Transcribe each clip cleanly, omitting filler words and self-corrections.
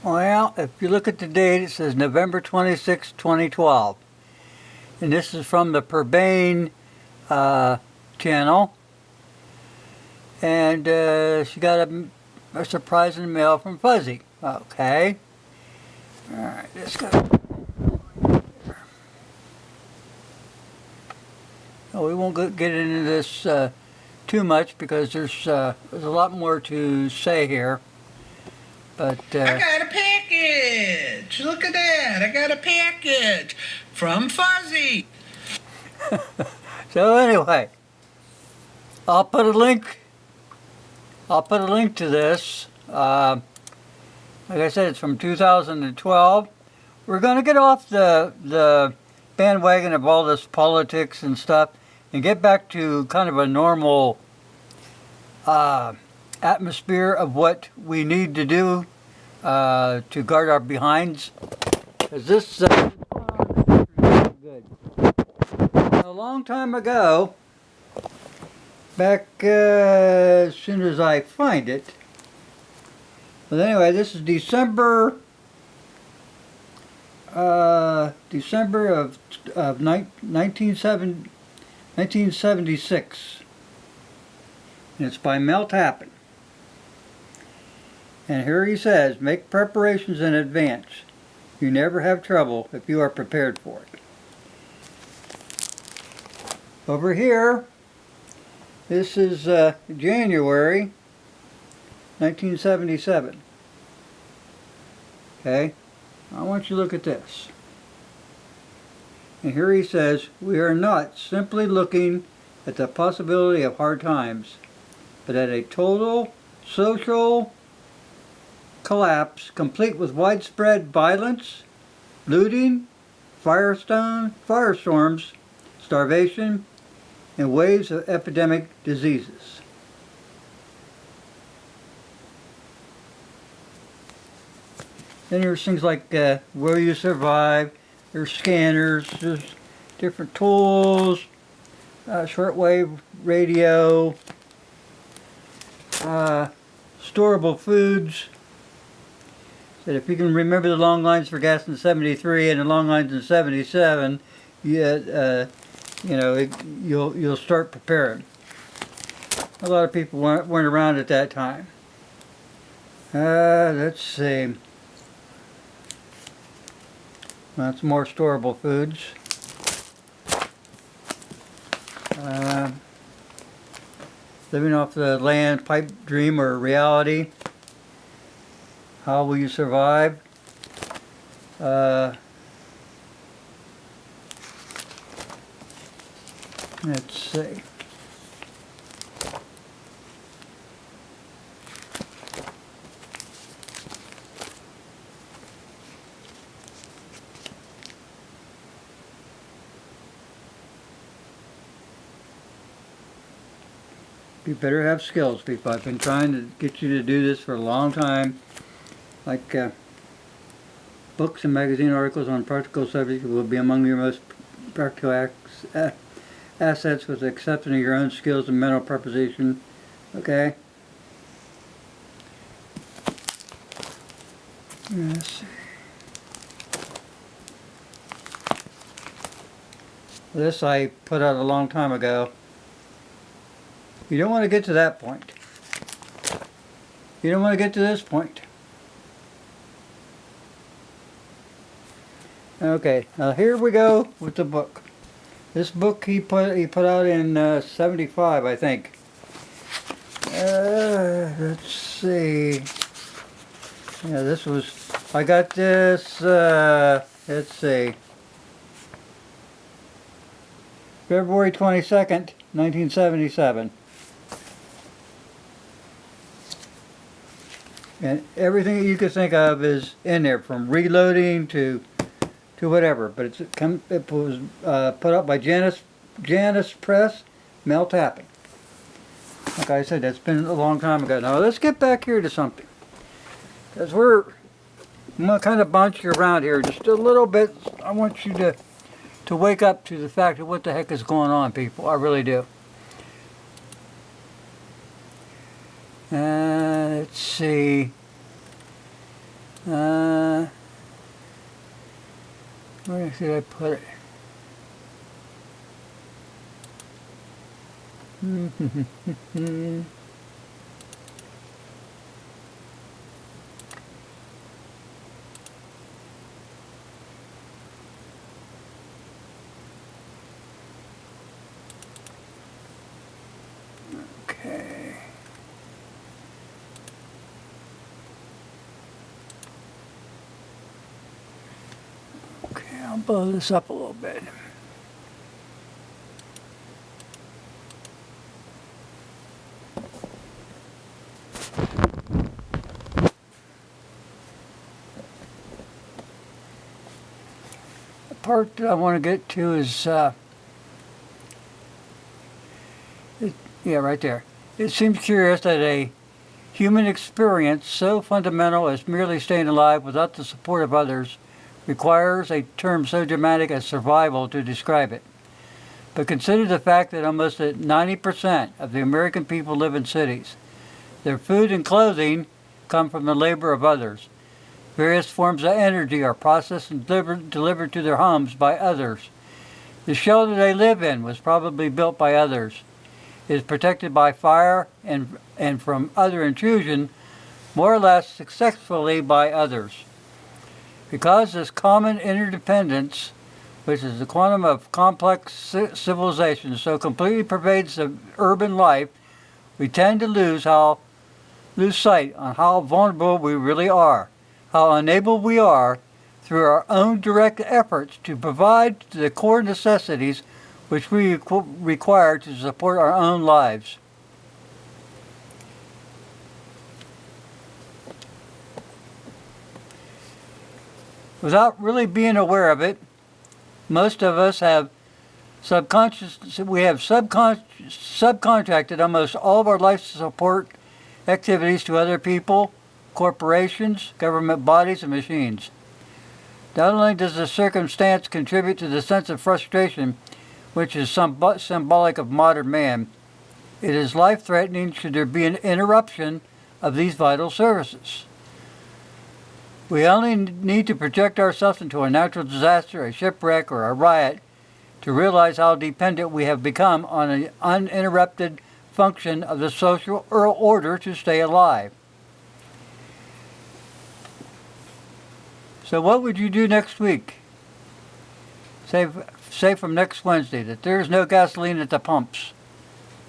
Well, if you look at the date, it says November 26, 2012. And this is from the Perbane channel. And she got a surprise in the mail from Fuzzy. Okay. Alright, let's go. Oh, we won't get into this too much because there's a lot more to say here. But I got a package. Look at that. I got a package from Fuzzy. so anyway, I'll put a link to this. Like I said, it's from 2012. We're going to get off the bandwagon of all this politics and stuff and get back to kind of a normal atmosphere of what we need to do to guard our behinds. Because this is good. A long time ago, back as soon as I find it. But anyway, this is December of 1976. And it's by Mel Tappan. And here he says, make preparations in advance. You never have trouble if you are prepared for it. Over here, this is January 1977. Okay, I want you to look at this. And here he says, we are not simply looking at the possibility of hard times, but at a total social collapse complete with widespread violence, looting, firestorms, starvation, and waves of epidemic diseases. Then there's things like Will You Survive? There's scanners, there's different tools, shortwave radio, storable foods. That if you can remember the long lines for gas in '73 and the long lines in '77, you'll start preparing. A lot of people weren't around at that time. Let's see. That's more storable foods. Living off the land, pipe dream or reality. How will you survive? Let's see. You better have skills, people. I've been trying to get you to do this for a long time. Like books and magazine articles on practical subjects will be among your most practical assets with the exception of your own skills and mental preparation. Okay? Let's see. This I put out a long time ago. You don't want to get to that point. You don't want to get to this point. Okay, now here we go with the book. This book he put out in '75, I think. Let's see. Yeah, this was. I got this. Let's see. February 22nd, 1977. And everything that you could think of is in there, from reloading to whatever. But it was put up by Janus Press, Mel Tappan. Like I said, that's been a long time ago. Now let's get back here to something, because I'm gonna kind of bounce you around here just a little bit. I want you to wake up to the fact of what the heck is going on, people. I really do. Let's see. Where did I put it? Okay. Okay, I'll blow this up a little bit. The part that I want to get to is, yeah, right there. It seems curious that a human experience so fundamental as merely staying alive without the support of others requires a term so dramatic as survival to describe it. But consider the fact that almost 90% of the American people live in cities. Their food and clothing come from the labor of others. Various forms of energy are processed and delivered to their homes by others. The shelter they live in was probably built by others. It is protected by fire and from other intrusion, more or less successfully by others. Because this common interdependence, which is the quantum of complex civilization, so completely pervades the urban life, we tend to lose sight on how vulnerable we really are, how unable we are through our own direct efforts to provide the core necessities which we require to support our own lives. Without really being aware of it, most of us have subcontracted almost all of our life support activities to other people, corporations, government bodies, and machines. Not only does this circumstance contribute to the sense of frustration, which is symbolic of modern man, it is life-threatening should there be an interruption of these vital services. We only need to project ourselves into a natural disaster, a shipwreck, or a riot to realize how dependent we have become on an uninterrupted function of the social order to stay alive. So what would you do next week? Say from next Wednesday that there is no gasoline at the pumps,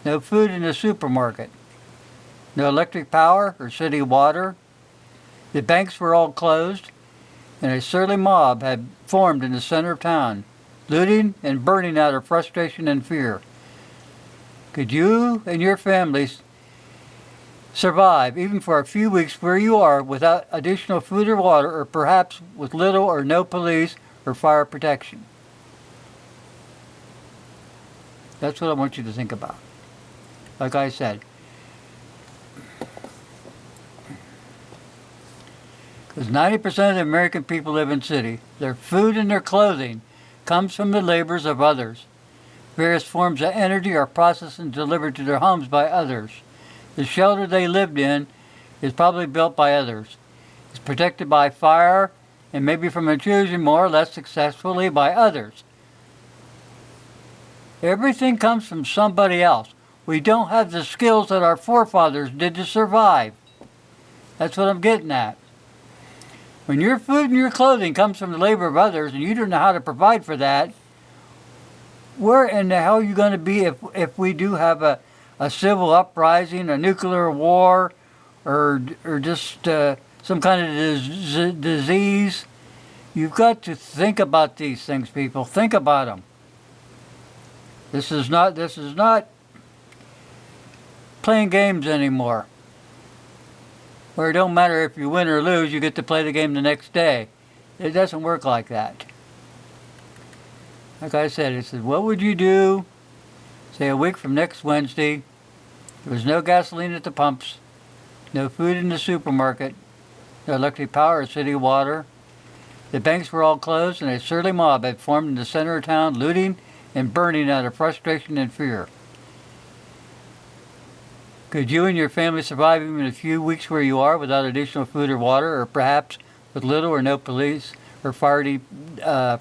no food in the supermarket, no electric power or city water. The banks were all closed, and a surly mob had formed in the center of town, looting and burning out of frustration and fear. Could you and your families survive, even for a few weeks where you are, without additional food or water, or perhaps with little or no police or fire protection? That's what I want you to think about. Like I said, because 90% of the American people live in cities. Their food and their clothing comes from the labors of others. Various forms of energy are processed and delivered to their homes by others. The shelter they lived in is probably built by others. It's protected by fire and maybe from intrusion more or less successfully by others. Everything comes from somebody else. We don't have the skills that our forefathers did to survive. That's what I'm getting at. When your food and your clothing comes from the labor of others and you don't know how to provide for that, where in the hell are you going to be if we do have a civil uprising, a nuclear war, or just some kind of disease? You've got to think about these things, people. Think about them. This is not playing games anymore, where it don't matter if you win or lose, you get to play the game the next day. It doesn't work like that. Like I said, it says, what would you do, say a week from next Wednesday? There was no gasoline at the pumps, no food in the supermarket, no electric power or city water. The banks were all closed, and a surly mob had formed in the center of town, looting and burning out of frustration and fear. Could you and your family survive even a few weeks where you are without additional food or water, or perhaps with little or no police or fire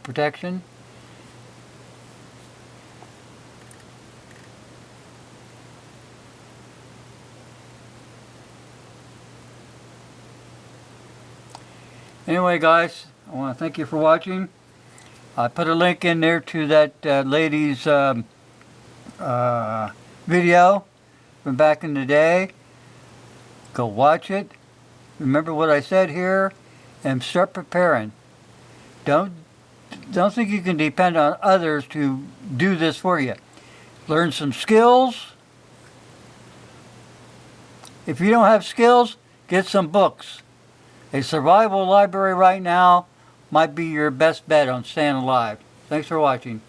protection. Anyway, guys, I want to thank you for watching. I put a link in there to that lady's video from back in the day. Go watch it. Remember what I said here, and start preparing. Don't think you can depend on others to do this for you. Learn some skills. If you don't have skills, get some books. A survival library right now might be your best bet on staying alive. Thanks for watching.